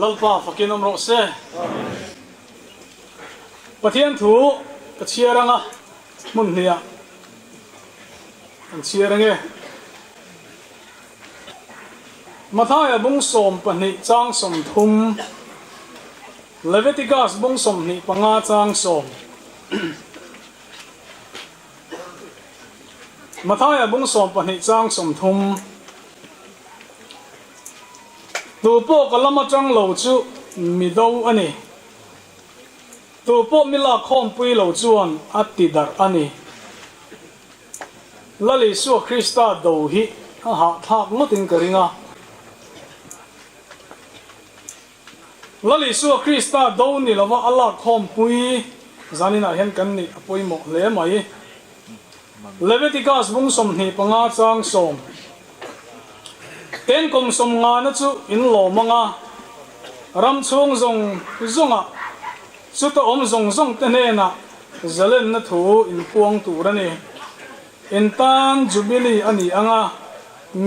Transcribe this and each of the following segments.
lalpa fakin omro se pathian thu ka chiaranga mun hnia an chiarange mathaya bung som pani chang som thum Leviticus bung som ni panga chang som mathaya bung som pani chang som thum tu po kalama chang lo chu mi do ani tu po mila khom pui lo chuan ati dar ani lali su Krista do hi ha thak mutin karinga lali su Krista do ni lawa Allah khom pui zanina hen kan ni apoi mo le mai Leviticus bung som ni panga chang som ten kom som nga na chu in lo manga ram chung zong zonga chu to om zong zong te ne na zalen na thu in puang tu ra ni in tan jubilee ani anga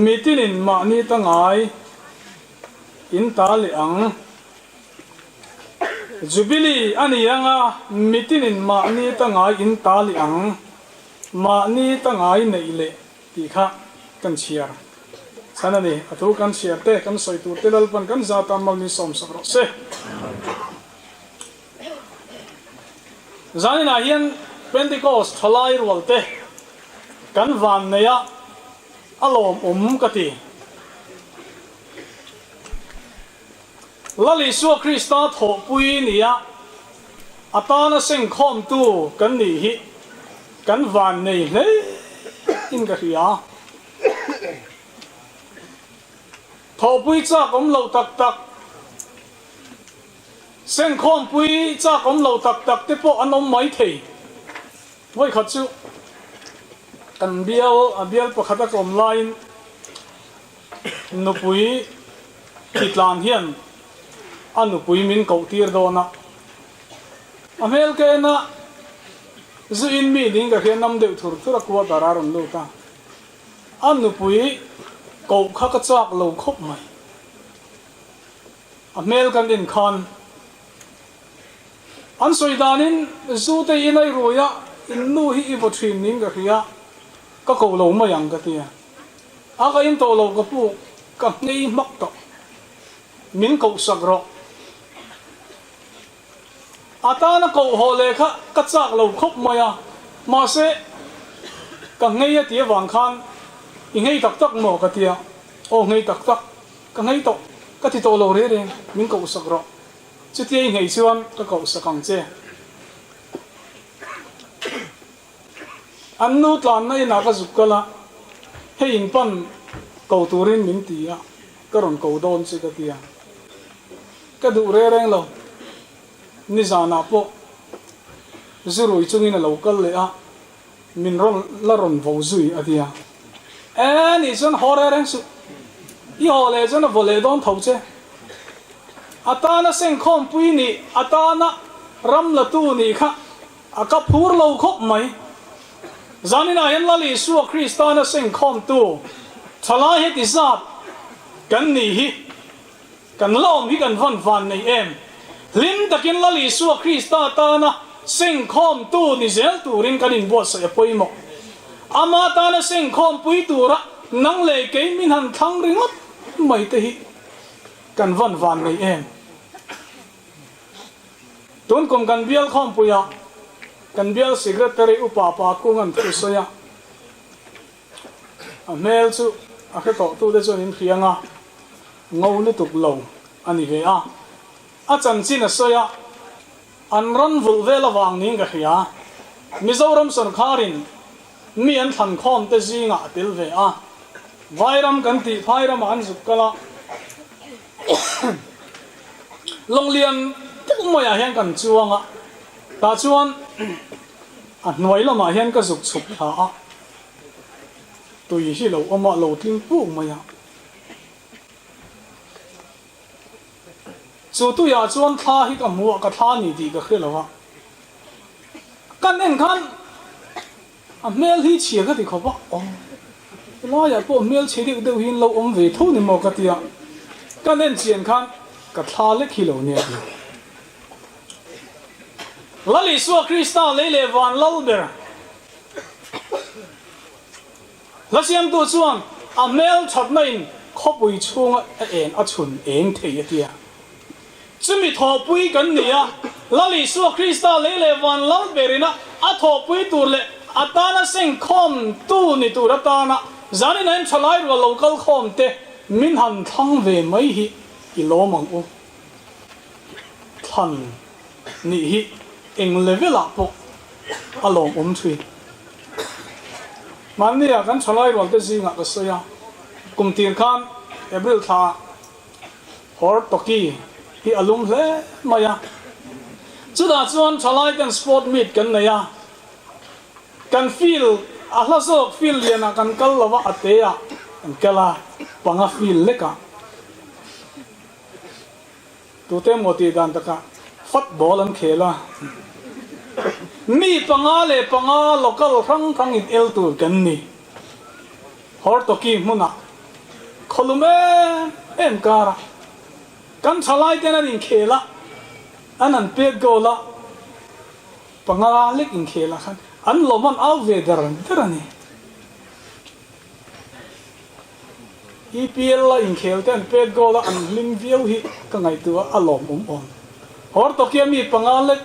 mitinin ma ni tangai in ta li ang jubilee ani anga mitinin ma ni tangai in ta li ang ma ni tangai nei le ti kha kan chiar sanani atu kan share te kan soi tu telal pan kan zata mal ni som sakro se zani na hian Pentecost thalai rualte kan van neya alom kati lali su Krista tho pui nia atana seng khom tu kan ni hi kan van nei nei in ka ria tho pui cha kom lo tak seng khom pui cha kom lo tak te po anom mai thei voi khat chu kan bial pakhata kom line nu pui kitlan hian anu pui min ko tir dona amel ke na zu in mi ding ka hian nam deu thur thura kwa dararon lu ta anu pui ko kha ka chak lo khop mai amel kan din khan an soidanin zu te inai roya in nu hi ibo thin ning ka hiya ka ko lo ma yang ka tia aka in to lo ka pu ka ngei mak to min ko sagro atana ko hole kha ka chak lo khop maya ma se ka ngei a tia wang khan i ngei tak mo ka tia o ngei tak ka ngei to ka ti to lo re min ko sagro chu tia ngei chuan ka ko sakang che annu tlan na ina ka zukala he in pan ko turin min tia karon ko don che ka tia ka du re reng lo ni zana po zurui chungin lo kal le a min ron la ron vo zui adia ni chon hore reng su i hole chon vole don thau che atana seng khom pui ni atana ram la tu ni kha aka phur lo khop mai zanina yan lali su Kristana seng khom tu thala he ti zat kan ni hi kan lom hi kan van nei em lim takin lali su Krista ta na seng khom tu ni zel turin kanin bo sa poimo ama ta na seng khom pui tu ra nang le ke min han thang ringot mai te hi kan van nei em tun kom kan bial khom puya kan bial secretary upa pa kungan thu soya a mail chu a khe to tu de chon in khianga ngau ni tuk lo ani ve a chan chin a soya an ron vul vela wang ning ka khia mizoram son kharin mi an than khom te zinga til ve a vairam kan ti phairam an zukala longlian moya hian kan chuanga ta chuan a hnuai lama hian ka zuk chup tha a tui hi lo oma lo tling pu maya chu tu ya chuan tha hi ka mu ka tha ni di ka khelo kan en khan a mel hi chia ka ti khoba o la ya po mel che dik deu hin lo om ve thu ni mo ka tia kan en chien khan ka tha le khilo ne lali su Krista lele van lalber lasiam tu chuan a mel that nain khopui chunga en a chun eng thei atia chumi tho pui kan nia lali su Krista lele van lalberina a tho pui tur le atana seng khom tu ni tur atana zani nain chalai ro local khom te min han thang ve mai hi i lo mang u than ni hi eng level up along thui mania kan chalai ro te zinga ka soya kumtir khan April tha hor toki hi alum hle maya chuda chuan chalai kan sport meet kan naya kan feel ahlaso feel liana kan kallawa ateya kan kala panga feel leka tu te moti dan taka football an khela mi panga local rang in el tur kan ni hor toki muna kholume em kara kan chalai ten an in khela anan pe gola panga lek in khela khan an loman au ve darani EPL la in khel ten pe gola an lim viau hi ka ngai tu alom on hor toki mi panga lek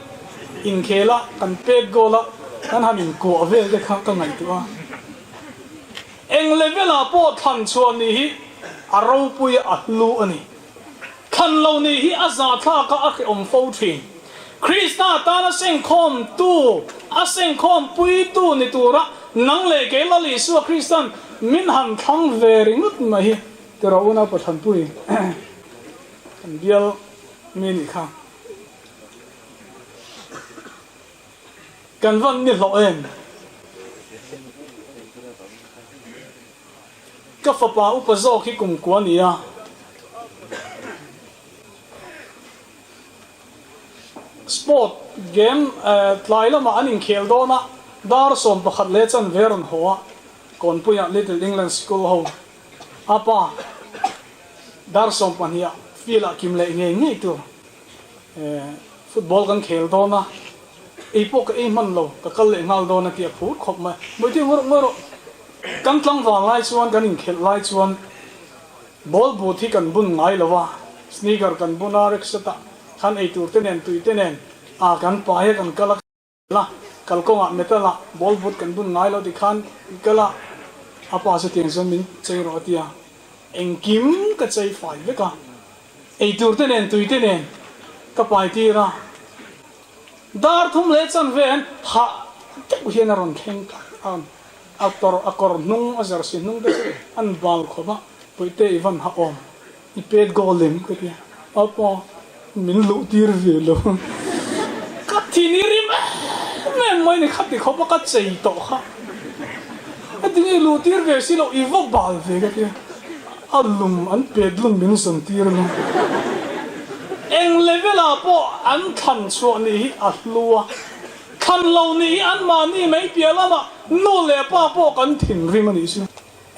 in khela kan pet gola kan hamin ko vel de kha ka ngai tua eng level a po than chuan ni hi aro pui a lu ani khan lo ni hi aza tha ka a om fo thin Krista ta na seng khom tu a seng khom pui tu ni tura nang le ke la li su Kristan min han thang ve ringut ma hi tera una pathan pui kan bial min kha kan van ni lo em ka fa pa u pa zo khi kum kwa ni a sport game tlai lama anin khel do na dar som pakhat le chan veron hoa kon puya Little England School ho apa dar som pania fila kim le nge nge tu football kan khel do na ipok e man lo ka kal le ngal do na ki phut khop ma moi ti ngor kan tlang wa lai chuan kan in khel lai chuan ball bu thi kan bun ngai lawa sneaker kan buna riksata khan ei tur tenen tui tenen a kan pa he kan kala la kal ko ma metala ball but kan bun ngai lo ti khan kala apa se tiang zon min chei ro tia eng kim ka chei fai ve ka ei tur tenen tui tenen ka pai ti ra dar thum le chan ven ha te hian ron kheng ka an autor akor nung azar si nung de an bal kho ba poite ivan ha om I pet golem ka tia apa min lu tir ve lo ka thini rim me moi ni khati kho ba ka chei to kha adingi lu tir ve si lo I vo bal ve ka tia alum an pet lum min som tir lo eng level a po an than chu ni a lua khan lo ni an ma ni mai pia lama no le pa po kan thin rim ani su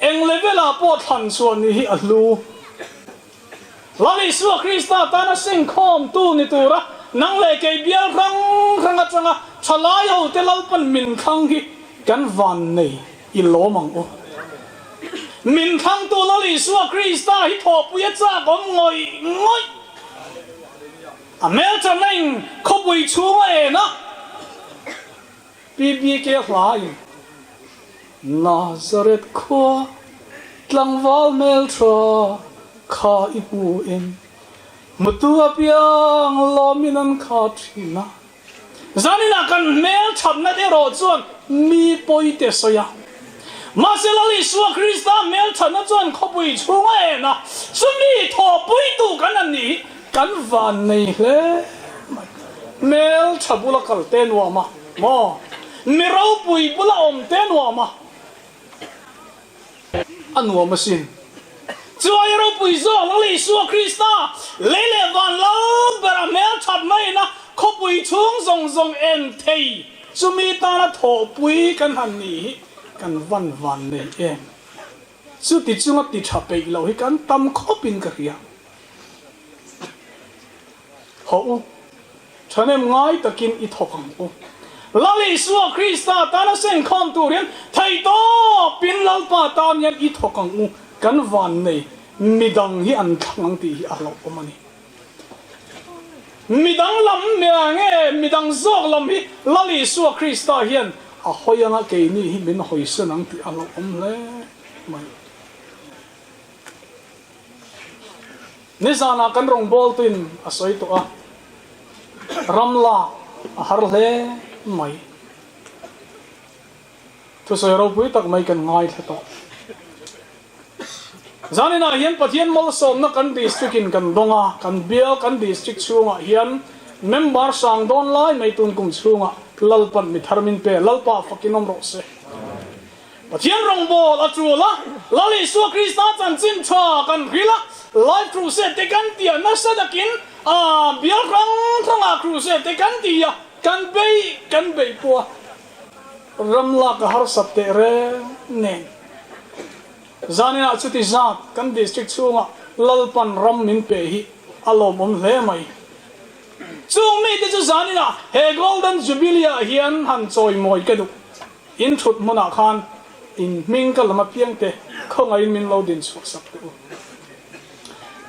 eng level a po than chu ni a lu lali su Krista ta na sing khom tu ni tura nang le ke bial khang khang a changa chalai ho te lal pan min khang hi kan van nei I lo mang o min khang tu lali su Krista hi tho pu ya cha gom ngoi ngoi a mel cha nang kho bui chu e na bi ke hlai Nazareth kho tlangwal mel tro kha I pu en mutua piang lominan kha thina zanina kan mel chapna de ro chuan mi poite soya maselali su Krista mel chana chuan khopui chunga e na sumi tho pui tu kan ani kan van nei hle mel chabula kal ten wa ma mo mirau pui bula om ten wa ma anwa masin Chua ro pui zo lali su Krista lele van lo bera mel chat mai na kho pui chung zong zong en thei chumi ta na tho pui kan han ni kan van nei em su ti chunga ti tha pe lo hi kan tam kho pin ka ria ho u chanem ngai takin I thokang u lali su Krista ta na sen khom tu rian thai to pin lal pa tam yan I thokang u kan van nei midang hi an thang ti hi alo omani midang lam me nge midang zok lam hi lali su Krista hian a hoyanga ke ni hi min hoi sanang ti alo om le mai nisana kan rong bol tin a soi to a ramla a har le mai tu soi ro pui tak mai kan ngai thato zanina hian pathian mol som na kan district in kan donga kan bial kan district chunga hian member sang don lai mai tun kum chunga lalpan mi tharmin pe lalpa fakinom ro se pathian rong bol achula lali su Krista chan chin tha kan hila live crusade te kan tia na sadakin a bial rang thanga crusade te kan tia kan bei po ramla ka har sapte re ne zanina chuti zat kan district chunga lalpan ram min pe hi alom om le mai chung mi te chu zanina he golden jubilee hian han choi moi ke du in thut mona khan in mingkal ma piang te khongai min lo din chu sak tu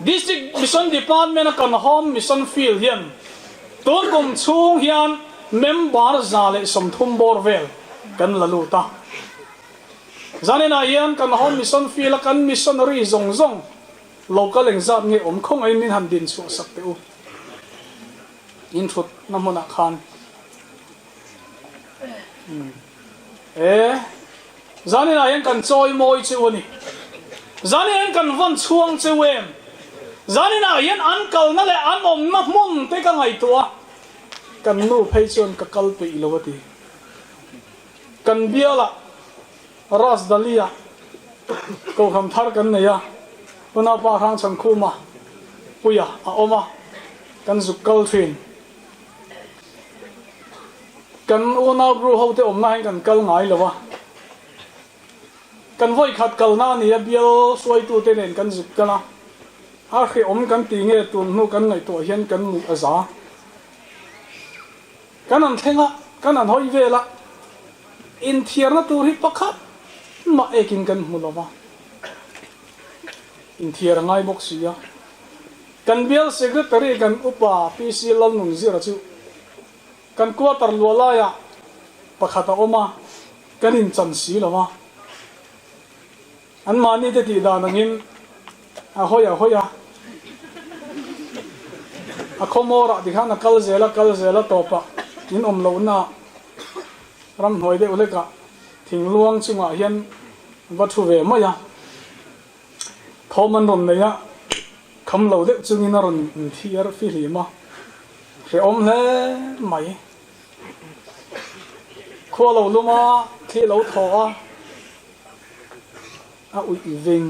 district mission department kan home mission field hian ton kom chung hian member zale som thum bor vel kan lalu ta zanena yan kan home mission feel kan missionary zong zong local exam nge khong ai min han din chu sak te u in thut namona khan zanena yan kan choi moi chu ni zanena kan van chuang che wem zanena yan uncle na le anom na mum te ka ngai tua kan nu phei chon ka kal pe ilawati kan biala ras dalia ko kham thar kan ne ya una pa khang chang khuma puya a oma kan zukal thin kan una bru ho te om na kan kal ngai lawa kan voi khat kal na ni bial soi tu te nen kan zukala a khi om kan ti nge tu nu kan ngai to hian kan mu aza kan an thenga kan an hoi vela in thiar na tu ri pakhat ma ekin kan mulova in thiar ngai bok sia kan bial secretary kan upa pc lal nun zira chu kan quarter lola ya pakhata oma kan in chan si lawa an mani te ti da nangin a hoya a khomora dikhana kal zela topa in lo na ram hoi de uleka thing luang chunga hian wathu ve ma ya thoman rom ne ya kham lo de chungina ron thiar fi hi ma re om le mai kho lo luma thi lo tho a ui ving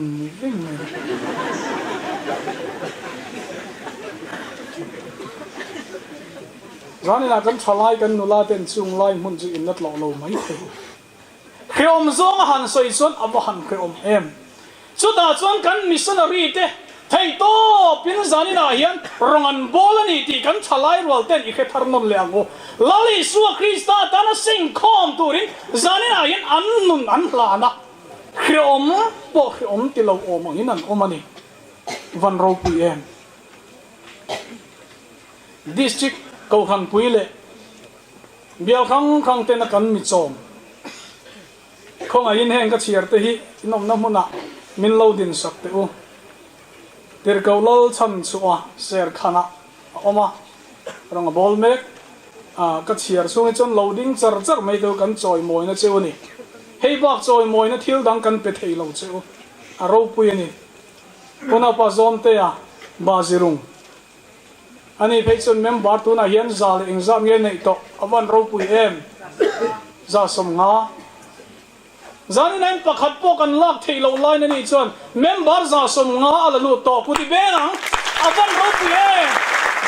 rani na kan thalai kan nula ten chung lai mun chu in nat lo mai the khiom zong han soi chon abo han khiom em chu da chuan kan missionary te thei to pin zani na hian rongan bol ani ti kan thalai rol ten i khe thar non le ango lali su krista tan sing khom turin zani na hian an nun an hla na khiom po khiom ti lo om angin an omani van ro pi em district câu khăn quý lệ bial khang tên là cắn mít chom không ai in hẹn cái chiar te hi nom nam huna min lâu din sak te u ter câu lâu chăm chua ser khana oma rong bol mek cái chiar xuống chon loading char mấy đâu cắn choi mồi nó cheu ni hei bak choi mồi nó thiếu đang cắn pe thei lo cheu a ro pui ni ona pa zom te ya ba zirung ani pheichon member tu na hian zal exam nge nei to awan ro pui em za som nga zani nain pakhat po kan lak thei lo line ani chon member za som nga ala lu to puti benang awan ro pui em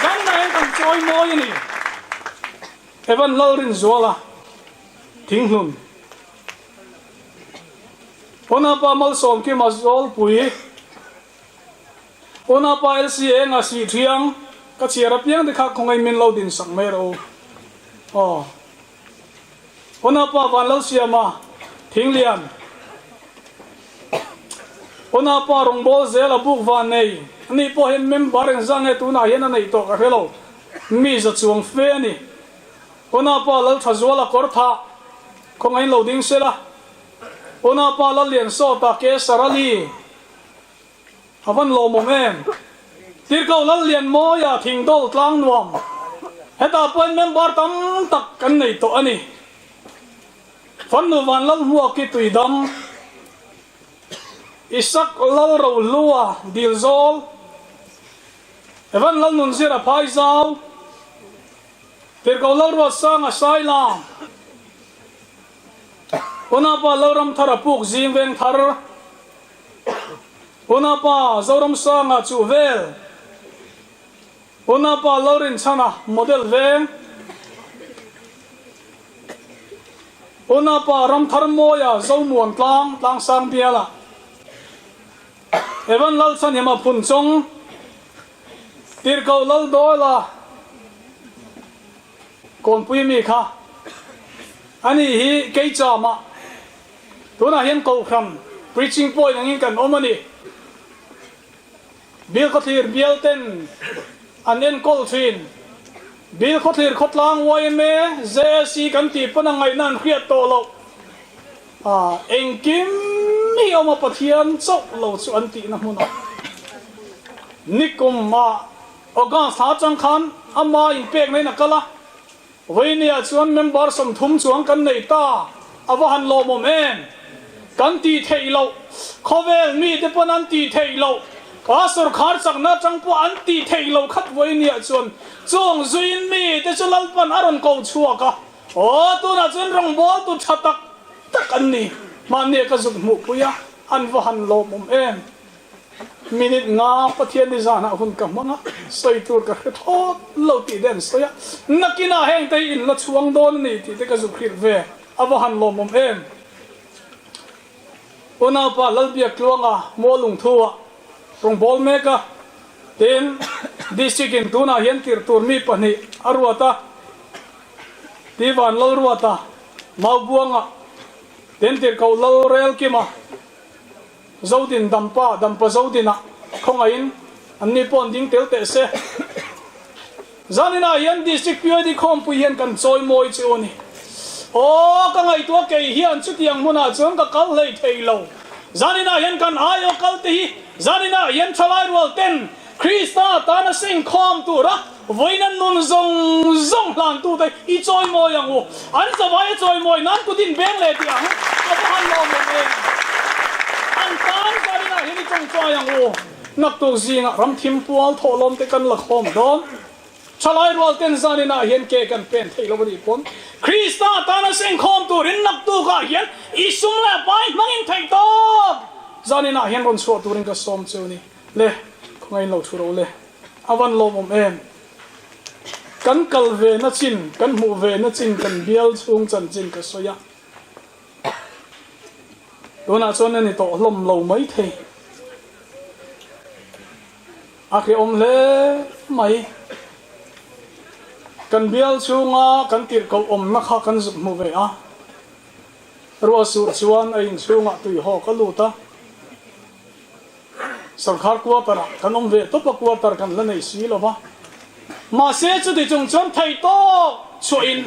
zani nain kan choi moi ni evan lorin zola thing hlun ona pa mal som ki mazol pui ona pa lca nga si thiang cái chia ra piang de kha khong ai min lo din sak me ro ona pa van lo siama thing lian ona pa rong bol zela buk van nei ani po hen member en zang e tu na hian nei to ka hello mi za chuang fe ni ona pa lal thazwala kor tha khong ai lo ding sela ona pa lal lian so ta ke sarali avan lo mom em tir câu lal lian mo ya thing dol tlang nuam heta point member tam tak kan nei to ani fan nu van lal huwa ki tui dam isak lal ro lua dil zol evan lal nun zira phai zau tir câu lal ro sang a sai lam ona pa loram thara puk zing veng thar ona pa zoram sang a chu vel ona pa lorin chana model veng ona pa ram thar moya zo muan tlang sang biala evan lal chan hema phun chong tir kau lal dola kon pui mi kha ani hi ke chama tuna hian ko kham preaching point angin kan omani bil ko thir bial ten an en kol thin bil khot lir khot lang wai me jc kan ti pana ngai nan khiat to lo eng kim mi oma pathian chok lo chu an ti na mun nikum ma oga sa chang khan ama in pek nei na kala voinia chuan member som thum chuang kan nei ta awahan lo mom en kan ti thei lo khovel mi te pon an ti thei lo pastor khar chak na chang po an ti thei lo khat voinia chuan chung zuin mi te chulal pan aron ko chua ka tu na chun rong bol tu thatak tak an ni mane ka zuk mu puya an wahan lo mom en minute nga pathian ni zana hun ka manga soi tur ka thot lo ti den soya nakina heng te in la chuang don ni ti te ka zu khir ve awahan lo mom em ona pa lalbia kluanga molung thuwa rong bol meka ten district in tuna hian tir tur mi pani arwata diwan lo ruata mau buanga ten tir ko lo rel kima zodin dampa zodina khongain anni pon ding tel te se zanina yan district pd khom pu yan kan choi moi choni ka ngai to ke hian chutiang muna chon ka kal lei theilo zanina yan kan ayo kal te hi zanina yan chalai rol ten krista ta na sing khom tu ra voinan nun zong lan tu te I choi moi yang u an zawai choi moi nan ku din beng le ti ang apahan lo me tan karina hini chong chwa yang o nak tu zinga ram thim pual tholom te kan la khom don chalai rol ten zanina hian ke kan pen theilo bani pon krista tana seng khom tu rin nak tu ka hian isum la pai mangin thai to zanina hian ron so tu rin ka som chuni le khongai lo thuro le awan lo mom em kan kal ve na chin kan mu ve na chin kan bial chung chan chin ka soya dona chon ni to lom lo mai the akhi om le mai kan bial chunga kan tir ko om na kha kan zup mu ve a ro sur chuan a in chunga tui ho ka luta sarkar quarter kan om ve to pa quarter kan la nei si lo ba ma se chu ti chung chon thai to chuin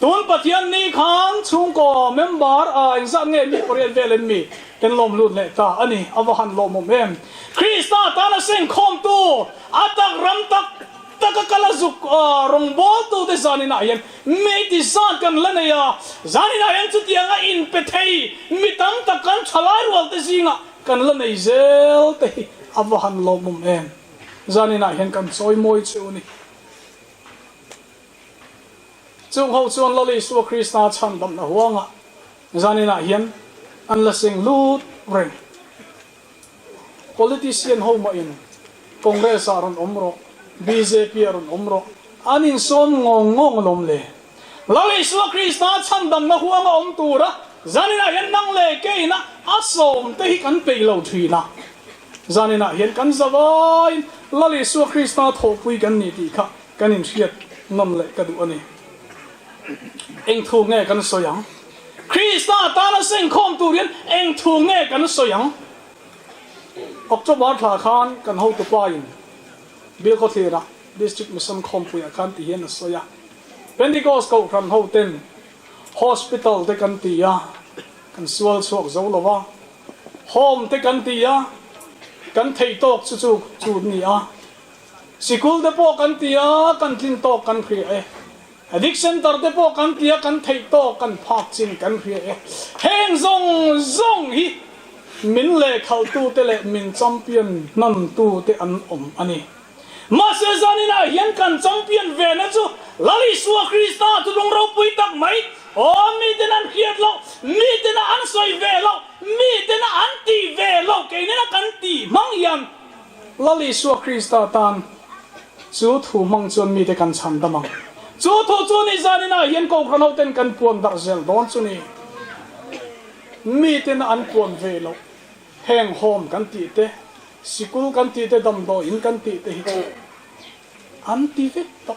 tun pathian ni khan chung ko member in za nge mi korean velen mi ten lom lut le ta ani awahan lom mom em krista ta na sing khom tu atak ram tak takakala zuk rong bol tu te zanina yan me ti san kan lana ya zanina yan chu tianga in pethei mitam takan chalai wal te singa kan lana zel te awahan lom mom em zanina yan kan choi moi chu ni chung ho chuan lali su krista chan dam na huanga zanina hian an la sing lut reng politician ho ma in congress aron omro bjp aron omro anin som ngong lom le lali su krista chan dam na huanga om tura zanina hian nang le ke na asom te hi kan pe lo thina zanina hian kan zawai lali su krista thopui kan ni ti kha kanin thiat nam le ka du ani eng thu nge kan soyang krista ta na sing khom tu rian eng thu nge kan soyang october tha khan kan ho tu pa in bil ko thira district mission khom pu ya kan ti hian soya pentecost ko kan ho ten hospital te kan ti ya kan sual chuak zo lova home te kan ti ya kan thei tok chu ni a school te po kan ti ya kan tin tok kan khri addiction tar te po kan tia kan thei to kan phak chin kan hria heng zong hi min le khal tu te le min champion nan tu te an om ani ma se zanina hian kan champion ve na chu lali suwa krista tu dong ro pui tak mai mi te nan khiat lo mi te na an soi ve lo mi te na an ti ve lo ke ne na kan ti mang yan lali suwa krista tan chu thu mang chon mi te kan chan da mang chu thu chu ni zanina hian ko khano ten kan puan dar zel don chu ni mi ten an puan ve lo heng hom kan ti te sikul kan ti te dam do in kan ti te hi an ti ve to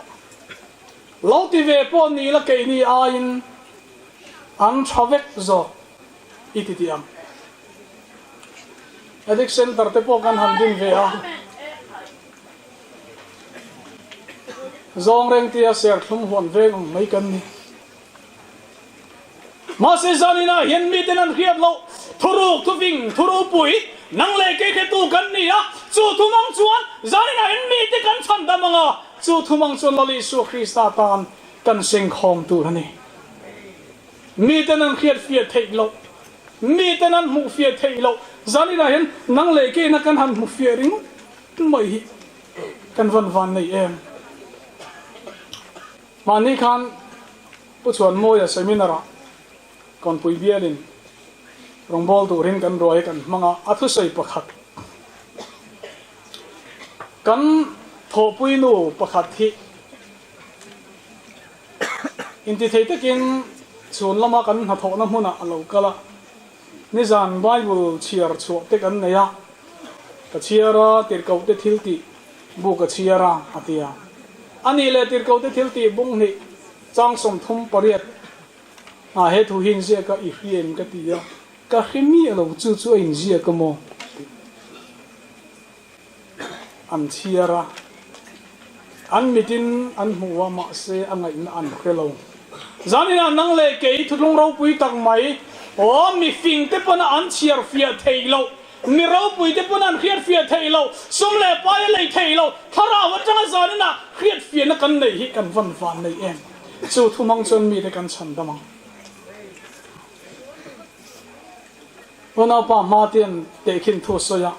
lo ti ve po ni la ke ni a in an chavek zo iti ti am addiction tar te po kan han din ve a zong reng tia ser thum hon veng mai kan ni ma se zanina hian mi tenan khiat lo thuruk thu ving thuru pui nang le ke khe tu kan ni a chu thumang chuan zanina hian mi te kan chan da manga chu thumang chuan lali su Krista tan kan sing khom tu ani mi tenan khiat fiat thei lo mi tenan mu fiat thei lo zanina hian nang le ke na kan han mu fiat ring mai hi kan van nei em mani khan pu chuan moya seminar kon pui bialin rongbol turin kan roi kan manga athu sei pakhat kan thopui nu pakhat hi inti theitekin chun lama kan ha thona hmuna alo kala nizan bible chiar chu te kan neya ka chiara tirkau te thilti bu ka chiara atia ani le tirkau te thilti bung ni changsom thum pariat a he thu hin zia ka I hien ka tia ka khimi alo chu chu in zia ka mo an chiara an mitin an huwa ma se angai na an khelo zanina nang le ke thulung ro pui tak mai o mi fing te pana an chiar fia theilo mi ro pui te pana an khiat fia theilo sum le pa le theilo thara wa changa zanina khiat fia na kan nei hi kan van nei em chu thumang chon mi te kan chan damang wana pa martin te khin thu soya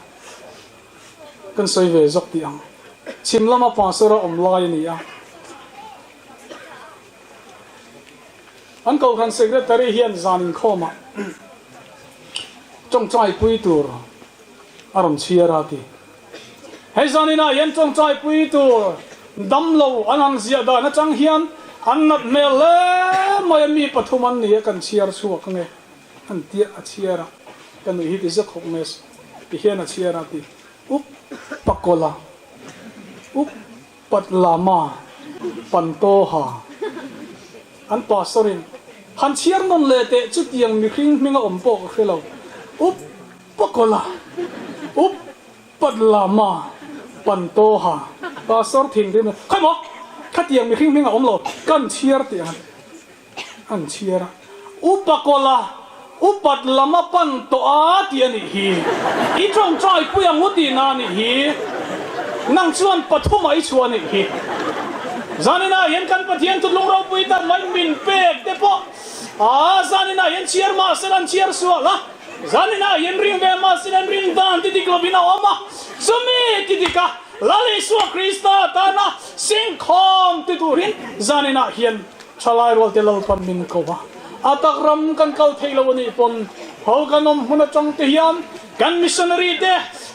kan soi ve zok ti ang chim lama pa sora om lai ni a an ko khan secretary hian zanin khoma chong chai pui tur aram chiara ti hei zanina yen chong chai pui tur dam lo anang zia da na chang hian an nat mel le mai mi pathuman ni kan chiar chu ka nge an tia a chiara kan hi ti za khok mes ti hian a chiara ti up pakola up patlama pantoha an pastorin han chiar non le te chu tiang mi khring minga ompo khelo up pakola up patlama pantoha pastor thing rin khai mo khatiang mi khring minga omlo kan chiar ti an chiara upakola upat lama pan to a ti ani hi I trong trai puyang uti na ni hi nang chuan pathuma I chuan ni hi zanina yen kan pathian tu lungrau pui ta man min pek te po a zanina yen chiar ma seran chiar suala zanina yen ring ve ma seran ring dan ti diklobina oma zumi ti dika lali su Krista ta na sing khom ti turin zanina hian chalai rol te lal pan min ko ba atakram kan kal thailo ni pon hol kanom huna chong te hian kan missionary te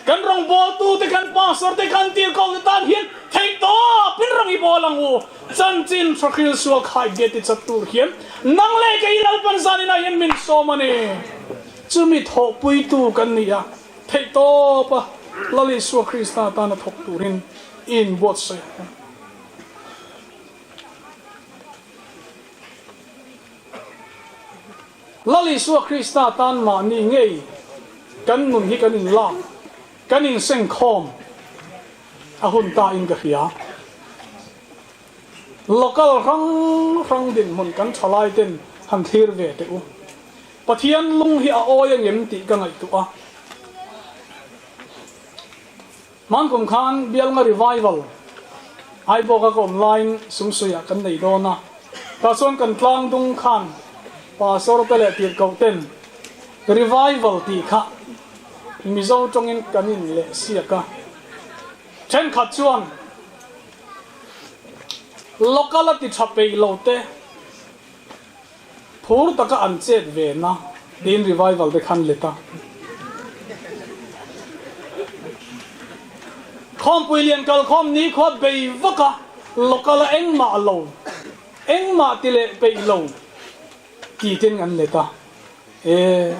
kan rong bol tu te kan pastor te kan tir ko tan hian thei to pin rang I bolang u chan chin thakil suak khai get ti chatur hian nang le ke ilal pan zanina hian min so mani chumi tho pui tu kan ni ya thei to pa lali su Krista ta na thok turin in bot se lali su Krista tan ma ni ngei kan nun hi kan in la kan in seng khom a hun ta in ka hia local rang din mun kan thalai ten han thir ve te u pathian lung hi a oyang em ti ka ngai tu a man kum khan bialnga revival ai boka ko online sumsuya kan nei do na ta son kan tlang dung khan pastor tele tir ko ten revival ti kha mizo tongin kanin le siaka chen khat chuan locality chapei lote phur taka an chet ve na din revival de khan leta khom puilian kal khom ni kho bei vaka local engma lo engma tile bei lo ki tin an leta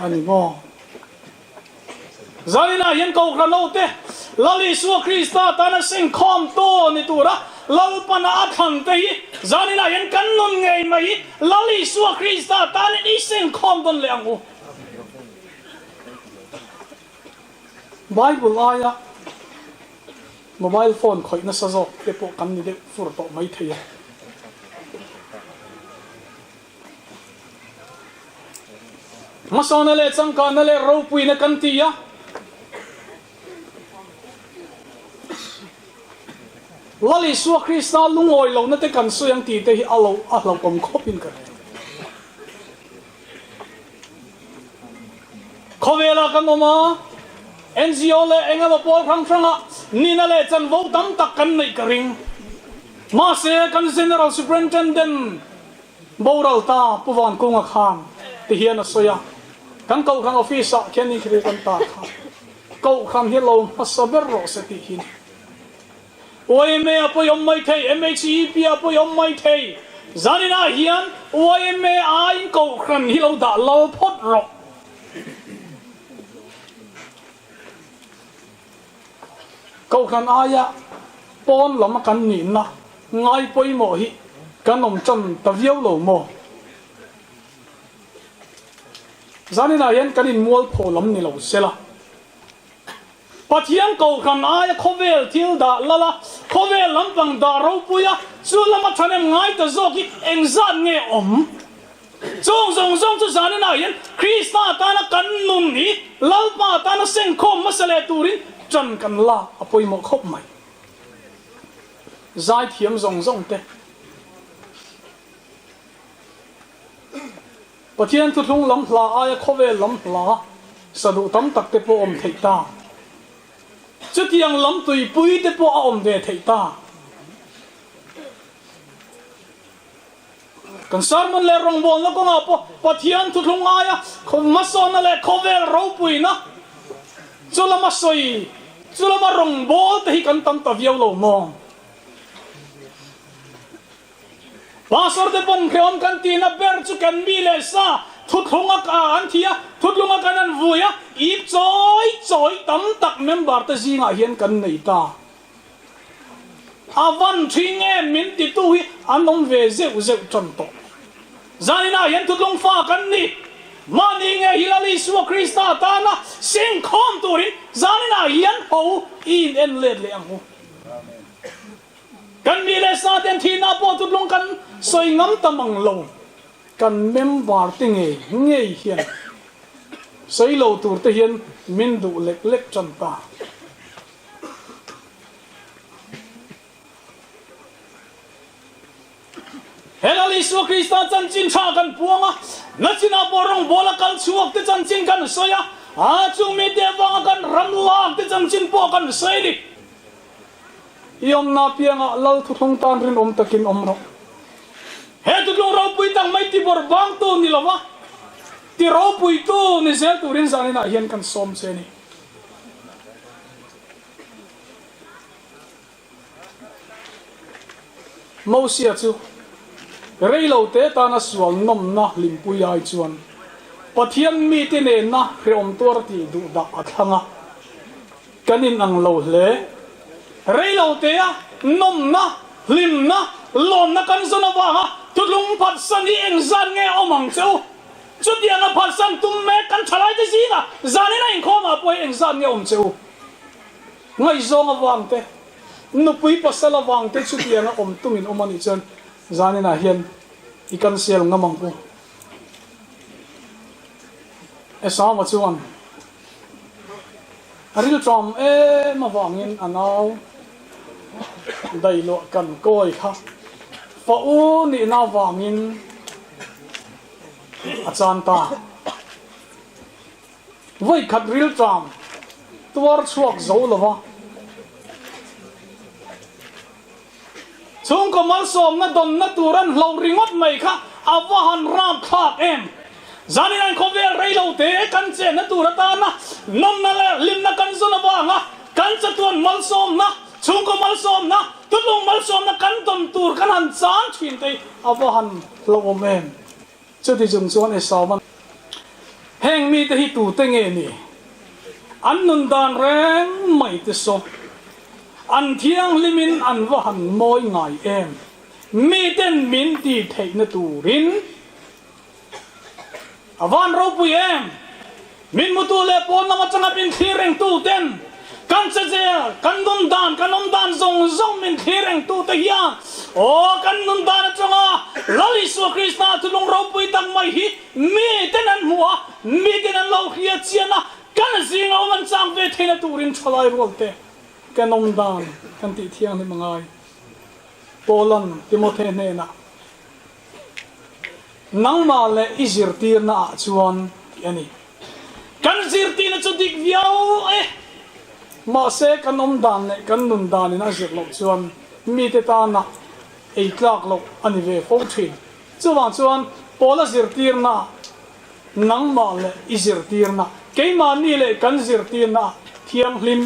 ani mo zanina yen ko granote lali su Krista ta na sing khom to ni tura lal pana athan te zanina yen kan non ngei mai lali su Krista ta ni sing khom don le angu Bible aya mobile phone khoi na sa zo te po kan ni de fur to mai thei ma so na le chang ka na le ro pui na kan ti ya lali su krista lungoi lo na te kan su yang ti te hi alo kom khopin ka khovela kan oma NGO le enga ba pol khang khanga ni na le chan vo tam tak kan nei ka ring ma se kan general superintendent boral ta puwan kunga khan ti hian a soya kan kau khang office a ken ni khri kan ta kha kau khang hi lo masaber ro se ti hin OMA apo yom mai thei MHEP apo yom mai thei zanina hian OMA ai kau khang hi lo da lo phot ro câu khăn ai á pon lắm căn nhìn na ngay bôi mỏ hi căn ông chân ta viêu lẩu mỏ giá này là hiện cái din mua phổ lắm này lẩu xe la bắt hiện câu khăn ai á khó về thiếu đã la khó về lắm bằng đã rau bùi á chú lắm thằng em ngay ta zo ki anh gian nghe zong cho giá này là hiện Krista ta na căn nung ni lalpa ta na sen khom masale turin chân cần la apoi mo khop mai zai thiam zong te pathian tu thung lam hla ai khove lam hla sadu tam tak te po om thei ta chutiang lam tui pui te po om de thei ta kan sarmon le rong bon la ko nga po pathian tu thung ai khom mason le khove ro pui na Zulama soi, zulama rong bol te hi kan tam ta viau lo mo. Pastor te pon kreon kan ti na ber chu kan mi le sa thut honga ka an thia thut lunga kan an vuya ip choi tam tak member ta zinga hian kan nei ta. Avan thinge min ti tu hi anom ve zeu chon to. Zanina hian thut long fa kan ni mani nge hilali suwa Krista ta na sing khom turin zanina hian ho in en let le ang ho kan mi le sa ten thina po tu long kan soi ngam tamang lo kan member tinge nge hian soi lo tur te hian min du lek chan ta helali suwa Krista chan chin tha kan puanga nachina borong bola kal chuak te chan chin kan soya a chung mi te wang kan ramlak te chan chin po kan soi ni yom na pianga lal thu thong tan rin om takin om ro he tu long ro pui tang mai ti bor bang tu ni lawa ti ro pui tu ni se tu rin sa ni na hian kan som se ni mo sia chu rei lo te ta na sual nom na lim pui ai chuan pathian mi te ne na reom tor ti du da athanga kanin ang lo hle rei lo te a nom na lim na lom na kan zona wa ha tulung phat san hi eng zan nge omang cheu chutia na phat san tum me kan thalai te si na zani na eng khoma poi eng zan nge om cheu ngai zong awang te nu pui pasala wang te chutia na om tumin omani chan zani na hian ikan sel ngamang po esa ma chuan aril trom ma wangin anau dai lo kan koi kha fa u ni na wangin achan ta voi khat ril trom tuar chuak zo lova chung ko mal som na dom na turan lo ringot mai kha awahan ram khak em zani nan ko vel rei lo te kan che na turata na nom na le lim na kan zona wa nga kan cha tuan mal som na chung ko mal som na tulung mal som na kan dom tur kan han chan thin te awahan lo om chu ti jung chuan e sawan heng mi te hi tu te nge ni an nun dan reng mai te so an thiang limin an wahan moi ngai em mi ten min ti thei na turin avan ro pu em min mutu le pon na ma changa pin thireng tu ten kan se kan nun dan zong min thireng tu ta hian o kan nun dan changa lali su krishna tulung ro pui tang mai hi mi tenan muwa mi tenan lo khia chiana kan zinga man chang ve thena turin chalai rolte kan nun dan kan ti thiang ni mangai Polan Timothy ne na nang ma le izir tir na chuan ani kan zir ti na chu dik viau ma se kan dan le kan nun dan in azir lo chuan mi te ta na ei tlak lo ani ve fo thin chuan pola zir tir na nang ma le izir tir na ke ma ni le kan zir tir na thiang hlim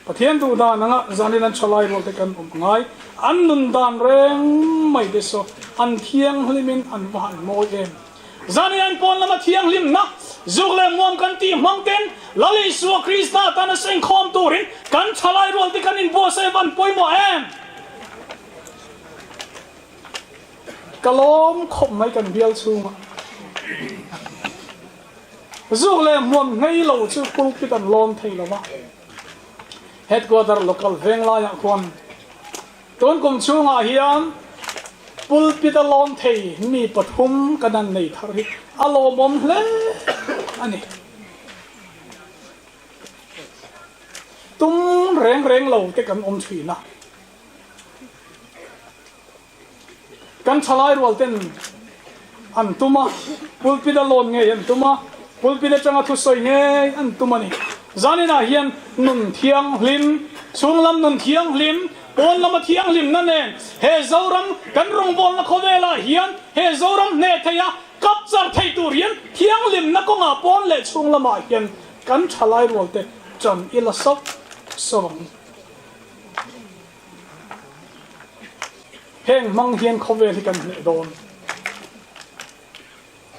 pathian tu da nanga zanin an chalai ro te kan ngai an nun dan reng mai de so an thiang hlimin an van mo em zani an pon lama thiang hlim na zugle mom kan ti mangten lali su krishna tan seng khom turin kan chalai rol ti kan in bo se van poimo em kalom khom mai kan bial chunga zugle mom ngei lo chu pulpit an lom thei lama headquarter local vengla ya khon ton kum chunga hian pulpit alon thei mi pathum kanan nei thari alo bom hle ani tum reng lo te kan thui na kan chalai rol ten an tuma pulpit alon nge an tuma pulpit changa thu soi nge an tuma ni zanina hian nun thiang hlim chunglam nun thiang hlim pon lama thiang lim na nen he zoram kan rong bol na khowela hian he zoram ne thaya kap char thei turian thiang lim na ko nga pon le chung lama hian kan thalai rolte chan ila sok sawang heng mang hian khovel hi kan ne don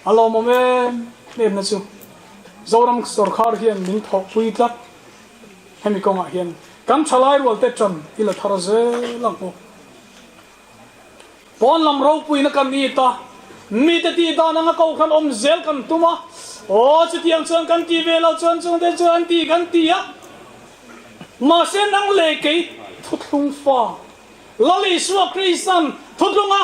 alo mome ne na chu zoram sarkar hian min thok pui tlak hemi ko nga hian kan chalai rol te chan ila tharaze langpo pon lam ro pui na kan ni ta mi te ti da na ko khan om zel kan tuma o chu tiang chang kan ti ve lo chon chung te chuan ti kan ti a ma se nang le ke thutlung fa lali su krisan thutlunga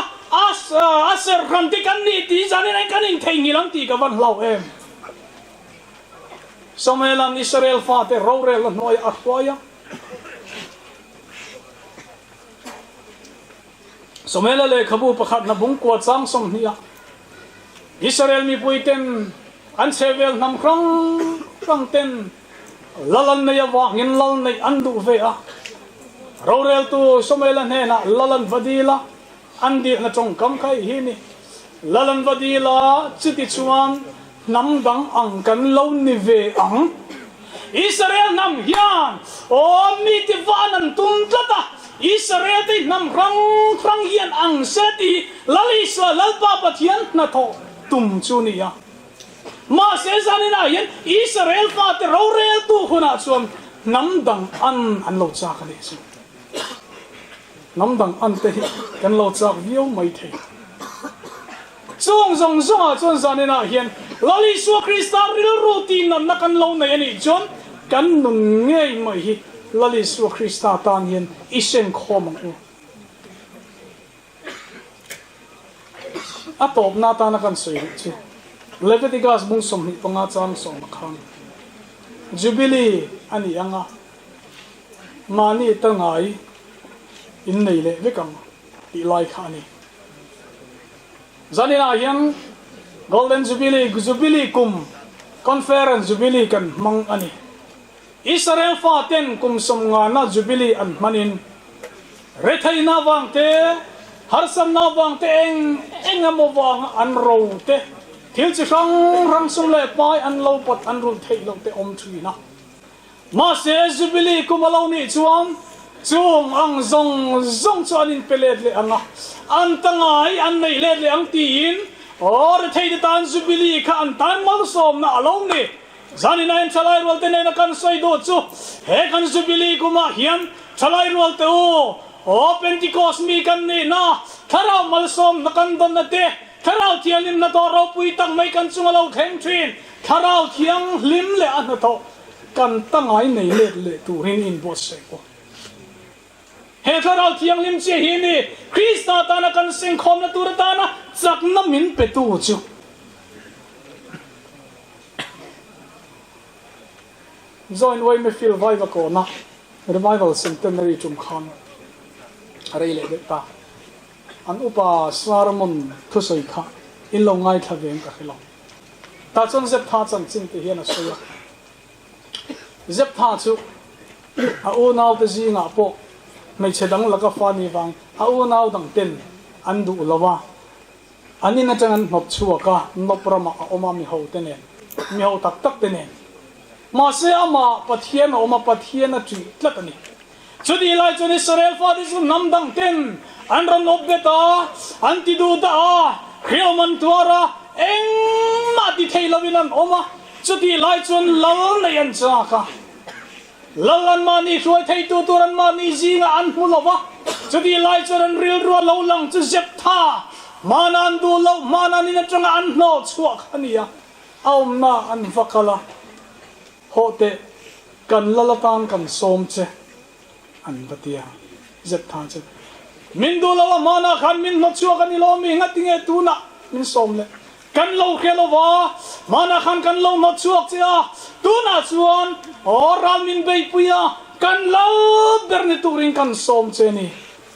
aser ram ti kan ni ti jani nai kan in thei ngilang ti ka van lau em somelan Israel fa te ro re la noi a khoya somela le khabu pakhat na bung ko chang som hnia Israel mi puiten an sevel nam krang ten lalan na ya wa ngin lal nei an du ve a rorel tu somela ne na lalan vadila andi na chong kam khai hi ni lalan vadila chiti chuan nam dang ang kan lo ni ve ang Israel nam hian o mi ti vanan tum tlata Israel ti nam rang hian ang seti lalisa lalpa pathian na tho tum chu ni ya ma se zanina hian Israel fa te rorel tu huna chuan nam dang an lo cha ka le chu nam dang an te kan lo cha viau mai the zong a chuan zanina hian lali su krista ril rutin nam na kan lo nei ani chuan kan nun ngei mai hi lali su krista tan hian isen khomang u atop na ta na kan soi chu Leviticus bung som hi panga chang som khang jubilee ani anga mani ta ngai in nei le vekam ti lai khani zanina hian golden jubilee kum conference jubilee kan mang ani Israel fa ten kum som nga na jubilee an manin rethai na wang te harsam na wang te engamo wang an ro te thil chi rang sum le pai an lo pat an ru thei lo te om thui na ma se jubilee kum alo ni chuan chung ang zong chuan in pelet le anga an tangai an nei le ang tin or thei de tan jubilee kha an tan mal som na alo ni zani na chalai rol te nei na kan soi do chu he kan jubilee kuma hian chalai rol te o pentecost mi kan ni na tharau mal som na kan don na te tharau thianin na to ro pui tak mai kan chungalo theng thin tharau thiang lim le an to kan tangai nei le tu rin in bo se ko he tharau thiang lim che hi ni Krista ta na kan sing khom na tur ta na chak na min pe tu chu join way me feel vibe ko na revival centenary chum khan arei le ta an upa swaramon thu soi kha in lo ngai tha veng ka khilo ta chon zep tha chan ching te hian a soya zep tha chu a u naw te zi nga po mai chedang laka fani wang a u naw dang ten an du lawa ani na changan nop chuwa ka noprama oma mi ho te ne mi ho tak tak te ne ma se ama pathian oma pathian a tri tlatani chudi lai chuni sarel fa dis nam dang ten an ron obeta anti du da khioman tuara eng ma ti theilawinan oma chudi lai chun lal nei an cha ka lalan mani suai thei tu turan mani zinga an hulawa chudi lai chun ril ro lo lang chu zep tha manan du lo manan in atanga an no chuak ania aum na an vakala hote kan lalatan kan som che an batia zep tha che min du lo mana khan min no chuak ani lo mi ngatinge tu na min som le kan lo khelo wa mana khan kan lo no chuak che a tu na chuan oral min bei puya kan lo berne turing kan som che ni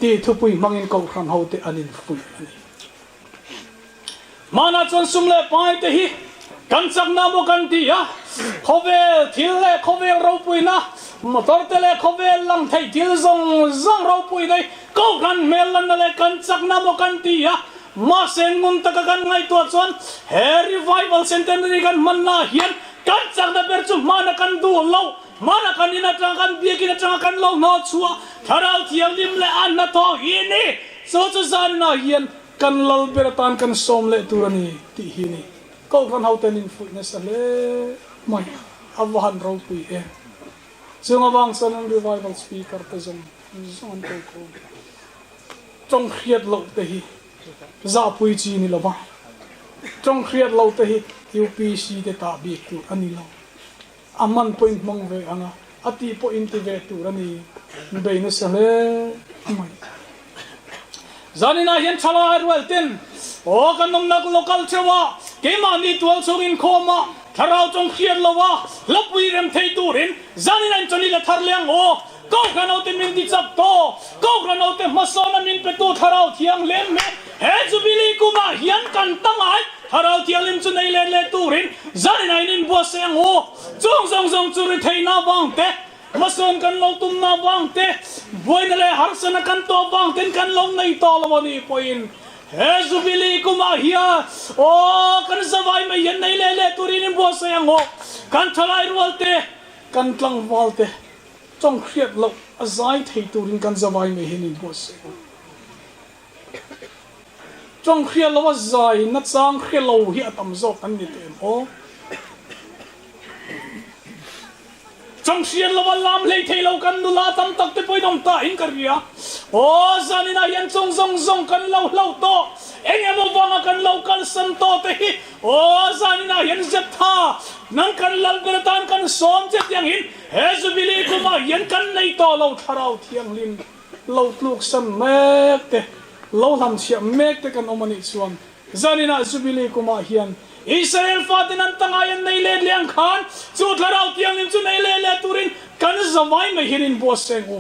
ti thu pui mangin ko khan hote anin pui ani mana chon sumle pai te hi kan chak na mo kan ti ya khovel thil le khovel ro pui na motor te le khovel lang thai thil zong zong ro pui dai ko kan mel lan le kan chak na mo kan ti ya ma sen mun ta kan ngai to chon he revival centenary kan man na hian kan chak da ber chu mana kan du lo mana kan ina chang kan bi ki na chang kan lo no chua tharau thiang lim le an na to hi ni so chu zan na hian kan lal ber tan kan som le turani ti hi ni ko kan hauten in fitness ale mai awan ro pui e chung awang san revival speaker te zong zon ko trong khiat lo te hi za pui chi ni lo ba trong khiat lo te hi UPC te ta bi tu ani lo aman point mong ve anga ati po intive tu rani be na sale mai zanina hian chala rual ten o kanom nak local chewa ke mani tual sogin khoma tharau chong khiat lowa lapui rem thei turin zanina choni la tharliang o ko kanau te min di chap to ko kanau te masona min pe tu tharau thiang lem me he jubili kuma hian kan tangai tharau thiang lim chu nei le turin zanina in bo seng o chong chong chong chu ri thei na wang te mason kan lo tum na wang te boin le harsana kan to wang ten kan lo nei to lo ni poin he jubili kuma hia o kan zawai me yen nei le turin bo seng o kan thalai rualte kan tlang walte trong khiat lo azai thei turin kan zawai me hin bo seng o trong khiat lo azai na chang khiat lo hi atam zo kan ni te o trong xiên lo lam lei thei lo kan nu la tam tak te poi dong ta in karia o zanina yan chong zong kan lo to engemo wanga kan lo kan san to te hi o zanina yan zep tha nang kan lal beratan kan som che yang hin he zubili kuma yan kan nei to lo tharau thiang lim lo tluk sam mek te lo lam chia mek te kan omani chuan zanina zubili kuma hian Israel fatin an tangayan nei le liang khan chu tharau tiang nim chu nei le turin kan zawai me hirin bo sengu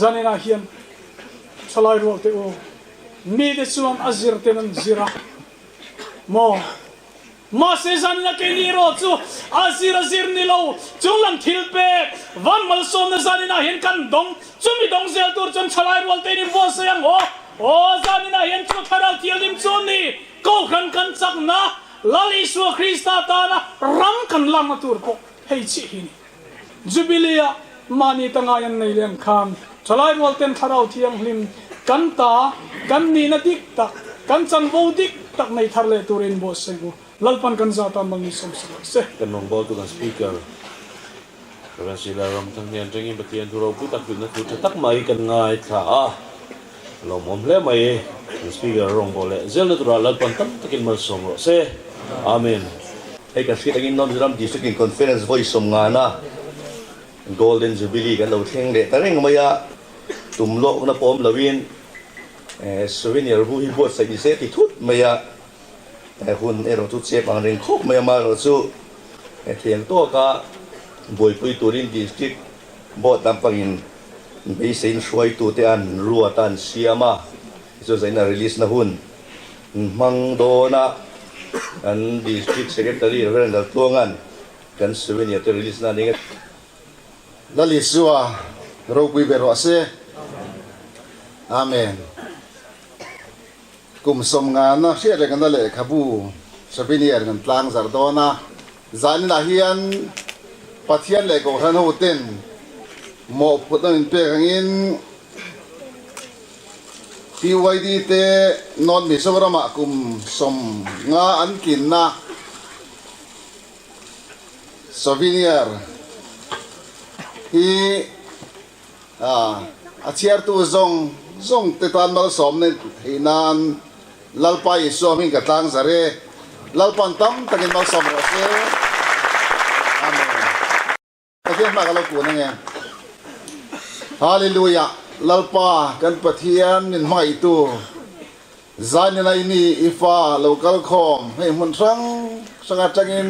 zanina hian chalai ro te o mi de chuan azir tenan zira mo ma se zanina ke ni ro chu azir ni lo chulang thil pe van mal som na zanina hian kan dong chumi dong zel tur chon chalai ro te ni bo seng o zanina hian chu tharau tiang nim chu ni ko kan chak na lali su Krista ta na ram kan lang tur ko hei chi hi ni jubilia mani tangayan nei lem khan chalai wal ten tharau thiang hlim kan ta kan ni na dik tak kan chan vo dik tak nei tharle turin bo segu lalpan kan za ta mangi som se kan mong bo tu kan speaker kan sila ram thang nian jengin batian tu ro pu tak na tu tak mai kan ngai tha a lo mom le mai speaker rong bole zel na tura lalpan tam takin mal som ro se amen hay kan fit angin non ram district in conference voice som nga na golden jubilee kan lo theng le tareng maya tumlo na pom lawin souvenir bu hi bot sai se ti thut maya hun ero tu che bang reng khop maya ma ro chu thiang to ka boipui turin district bot lampangin be sein shwai tu te an ruatan siama so zaina release na hun mang do na an district secretary reverend tuangan kan souvenir te release na ningat lali suwa ro pui bero ase amen kum som nga na sia re kan le khabu souvenir kan tlang zar do na zan na hian pathian le ko han ho ten mo putan pe angin PYD te non mi sobrama kum som nga an kin na souvenir hi a chiar tu zong te tan mal som ne hinan lalpai so min ka tang zare lalpan tam takin mal som ra se amen ta ma ka lo ku na nge hallelujah lalpa kan pathian min mai tu zanina ini ifa local khom hei mun sang sanga changin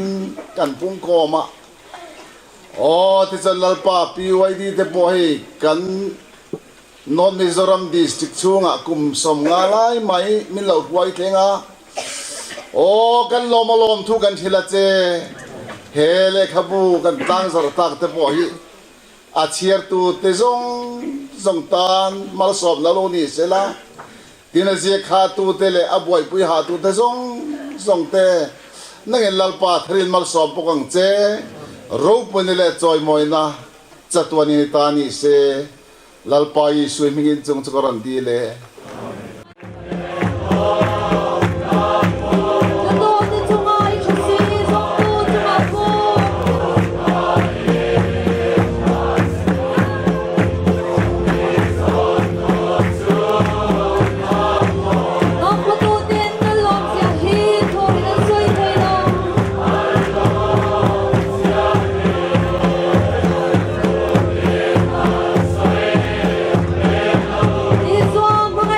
kan pung koma o ti chan lalpa PYD te po hei kan non Mizoram district chunga kum som nga lai mai min lo huai thenga o kan lom thu kan thila che hele khabu kan tang zar tak te po hi a chiar tu te zong tan mal som la lo ni se la tina je kha tu te le aboi pui ha tu te zong te nangin lalpa thrin mal som pokang che ro pun le choi moina chatwani ta ni se lalpa yi swimming in chung chukaran di le Is one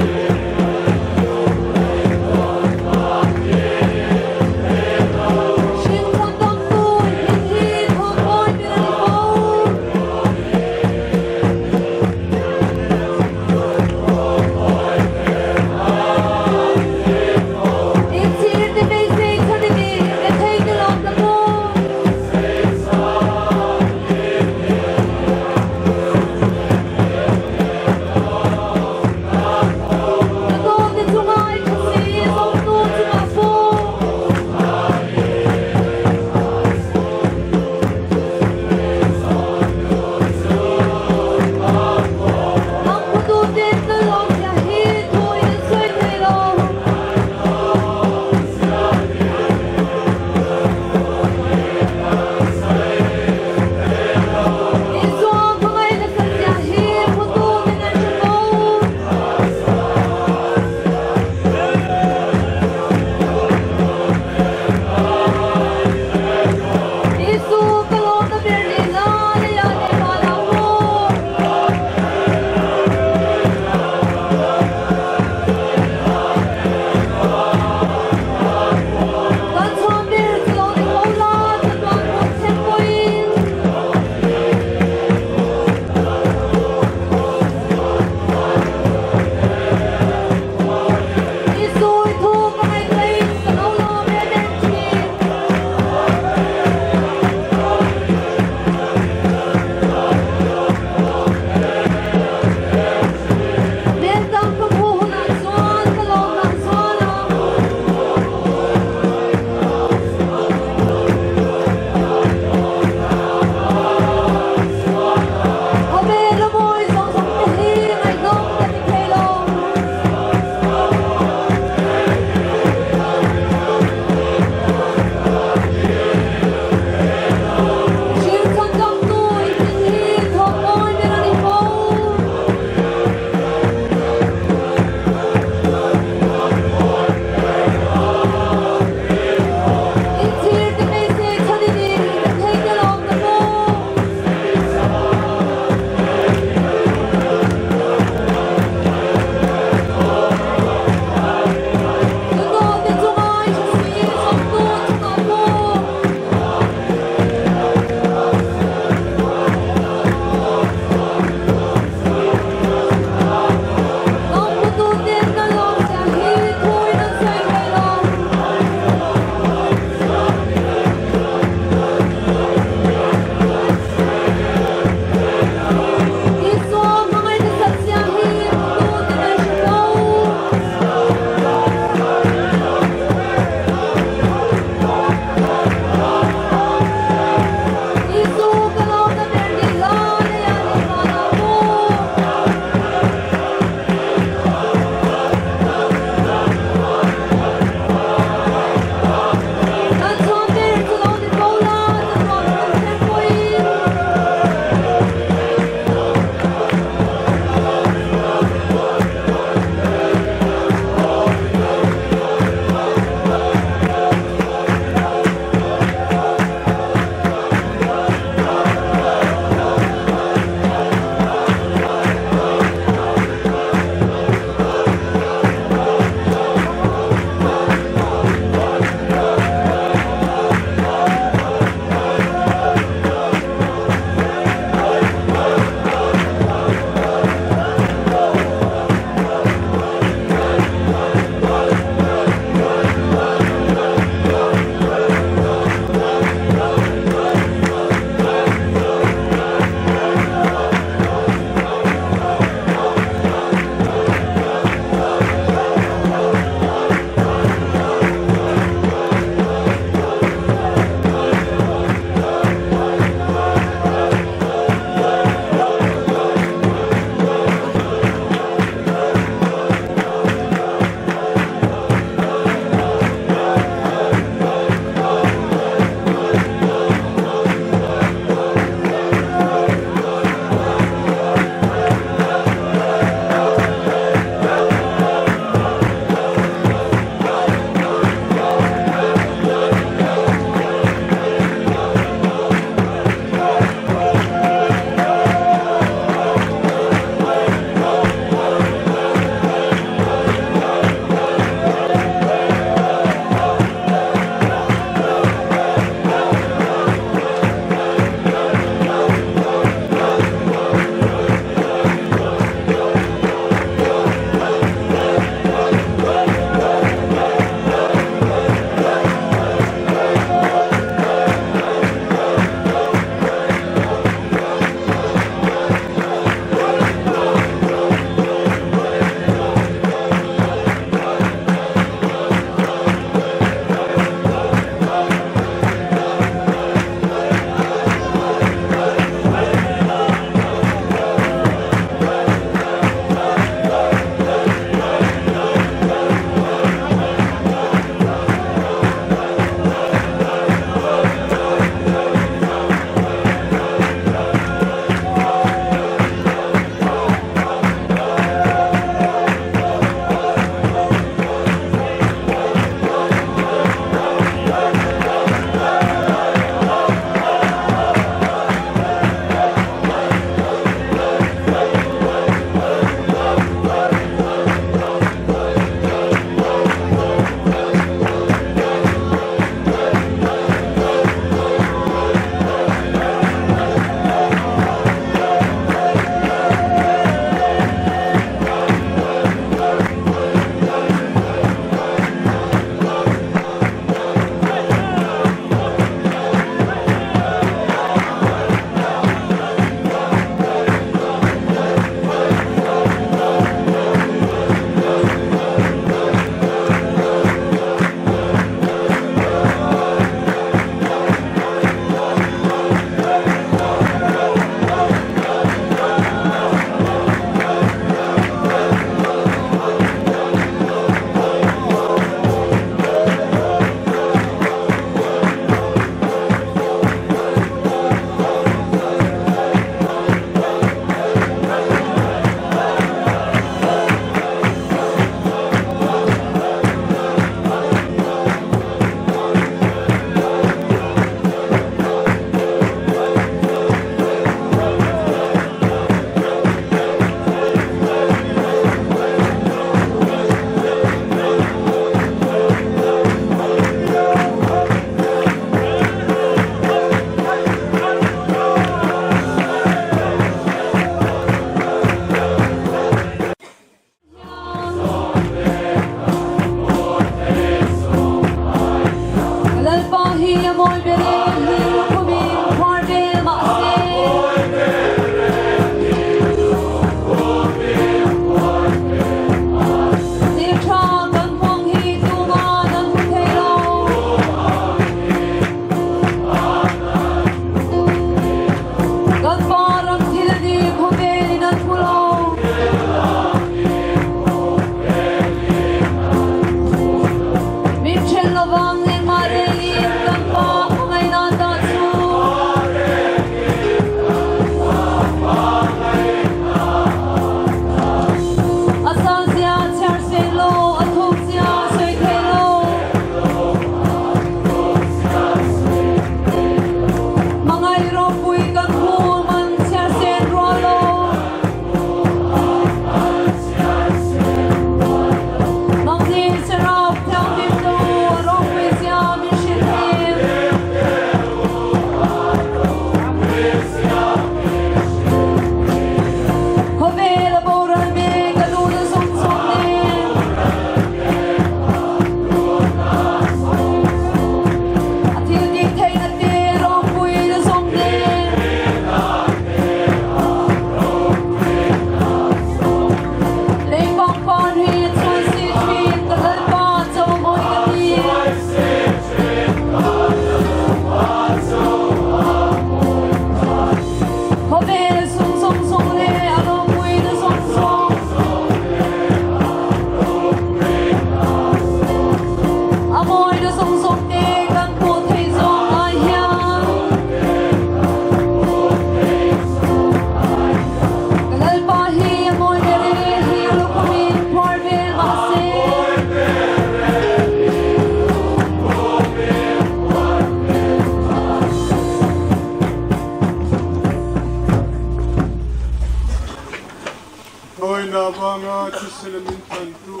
nabanga tisalamin tantu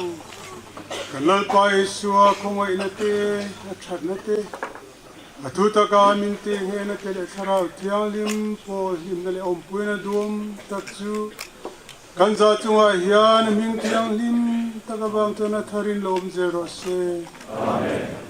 kanal pa isua konga inate athatnate atuta ka minti hena tele sarau tianglim po himdale ompuina dum taksu kanza chunga hian ming tianglim takabang tona tharin lom zero se amen